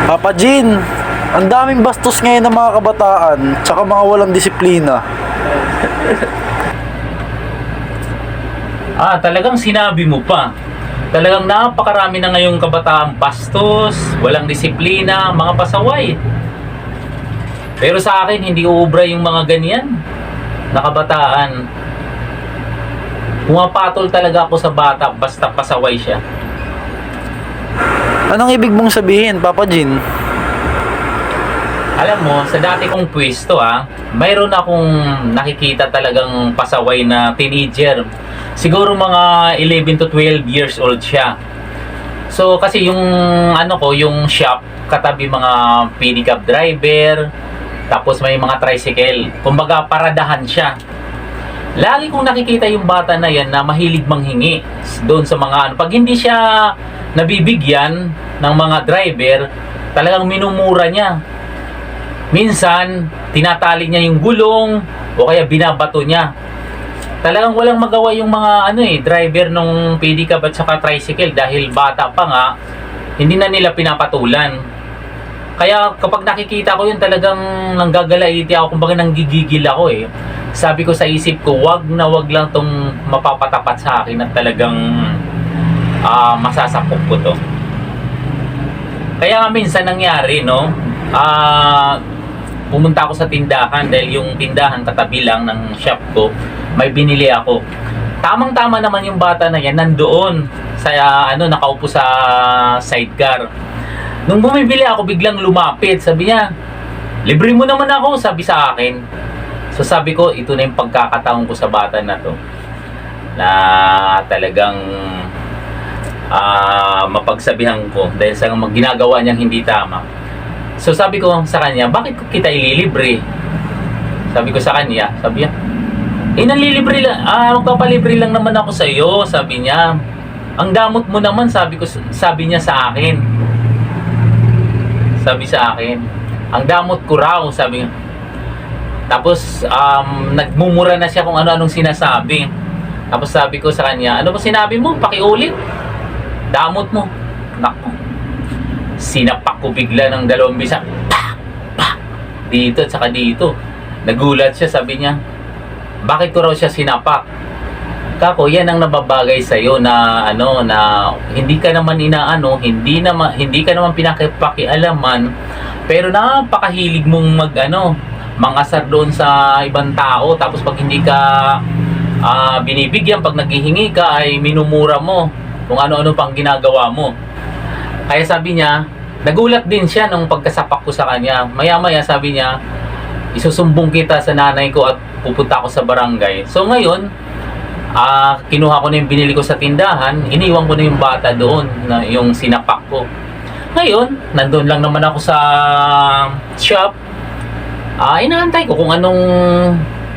Papa Jean, ang daming bastos ngayon ng mga kabataan, tsaka mga walang disiplina. Talagang sinabi mo pa. Talagang napakarami na ngayong kabataan bastos, walang disiplina, mga pasaway. Pero sa akin, hindi uubra yung mga ganyan na kabataan. Pumapatol talaga ako sa bata basta pasaway siya. Anong ibig mong sabihin, Papa Jean? Alam mo, sa dati kong pwesto mayroon akong nakikita talagang pasaway na teenager. Siguro mga 11 to 12 years old siya. So kasi yung yung shop, katabi mga pedicab driver, tapos may mga tricycle. Kumbaga paradahan siya. Lagi kong nakikita yung bata na yan na mahilig manghingi doon sa mga pag hindi siya nabibigyan ng mga driver, talagang minumura niya. Minsan, tinatali niya yung gulong o kaya binabato niya. Talagang walang magawa yung mga driver ng pedicab at saka tricycle dahil bata pa nga, hindi na nila pinapatulan. Kaya kapag nakikita ko yun, talagang nanggagalaiti ako, kumbaga nanggigigil ako eh. Sabi ko sa isip ko, wag lang tong mapapatapat sa akin at talagang masasapok ko to. Kaya nga minsan nangyari, pumunta ako sa tindahan dahil yung tindahan katabi lang ng shop ko, may binili ako. Tamang-tama naman yung bata na yan, nandoon sa nakaupo sa sidecar. Nung bumibili ako, biglang lumapit. Sabi niya, libre mo naman ako, sabi sa akin. So sabi ko, ito na yung pagkakataon ko sa bata na to. Na talagang mapagsabihan ko dahil sa ginagawa niyang hindi tama. So sabi ko sa kanya, bakit kita ililibre? Sabi ko sa kanya, sabi niya, nanlilibre lang, magpapalibre lang naman ako sa iyo, sabi niya. Ang damot mo naman, sabi niya sa akin. Sabi sa akin, ang damot ko raw, sabi niya. Tapos nagmumura na siya kung ano-anong sinasabi. Tapos sabi ko sa kanya, ano ba sinabi mo? Pakiulit. Damot mo. Naku. Sinapak ko bigla ng dalawang bisa. Pa! Pa! Dito at saka dito. Nagulat siya, sabi niya, bakit ko raw siya sinapak? Kako, yan ang nababagay sa iyo na na hindi ka naman hindi ka naman pinakipakialaman, pero napakahilig mong mangasar doon sa ibang tao, tapos pag hindi ka binibigyan, pag naghihingi ka ay minumura mo kung ano-ano pang ginagawa mo. Kaya sabi niya, nagulat din siya nung pagkasapak ko sa kanya. Maya-maya sabi niya, isusumbong kita sa nanay ko at pupunta ako sa barangay. So ngayon, kinuha ko na yung binili ko sa tindahan, iniwan ko na yung bata doon, na yung sinapak ko. Ngayon, nandun lang naman ako sa shop. Inaantay ko kung anong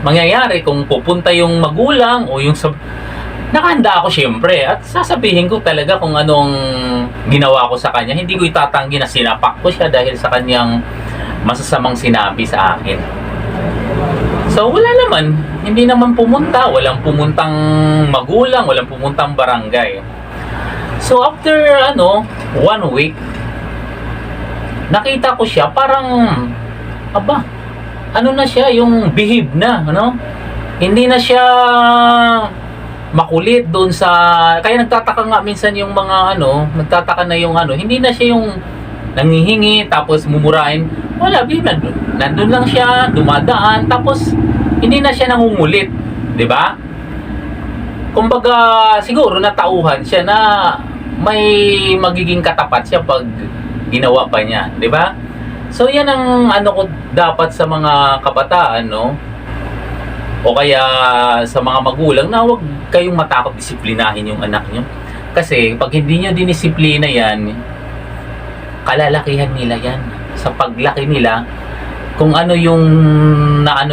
mangyayari, kung pupunta yung magulang o yung nakahanda ako syempre at sasabihin ko talaga kung anong ginawa ko sa kanya. Hindi ko itatanggi na sinapak ko siya dahil sa kanyang masasamang sinabi sa akin. So wala naman, hindi naman pumunta, walang pumuntang magulang, walang pumuntang barangay. So after 1 week, nakita ko siya parang na siya, yung behave na, hindi na siya makulit doon sa, kaya nagtataka nga minsan yung mga nagtataka na yung hindi na siya yung nanghihingi tapos mumurahin. Wala, nandun lang siya, dumadaan, tapos hindi na siya nangungulit, di ba? Kumbaga siguro natauhan siya na may magiging katapat siya pag ginawa pa niya, di ba? So yan ang ko dapat sa mga kabataan, o kaya sa mga magulang, na huwag kayong matakot disiplinahin yung anak nyo. Kasi pag hindi nyo dinisiplina yan, kalalakihan nila yan. Sa paglaki nila, kung ano yung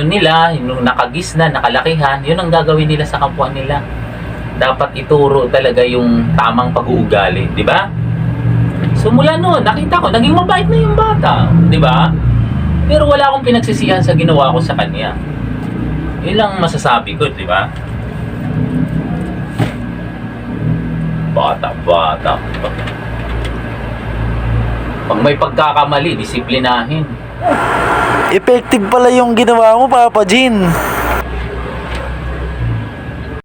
nila, yung nakagis na, nakalakihan, yun ang gagawin nila sa kapwa nila. Dapat ituro talaga yung tamang pag-uugali, di ba? So mula noon, nakita ko, naging mabait na yung bata, di ba? Pero wala akong pinagsisihan sa ginawa ko sa kanya. Yun lang masasabi ko, di ba? Bata. Pag may pagkakamali, disiplinahin. Effective pala yung ginawa mo, Papa Jean.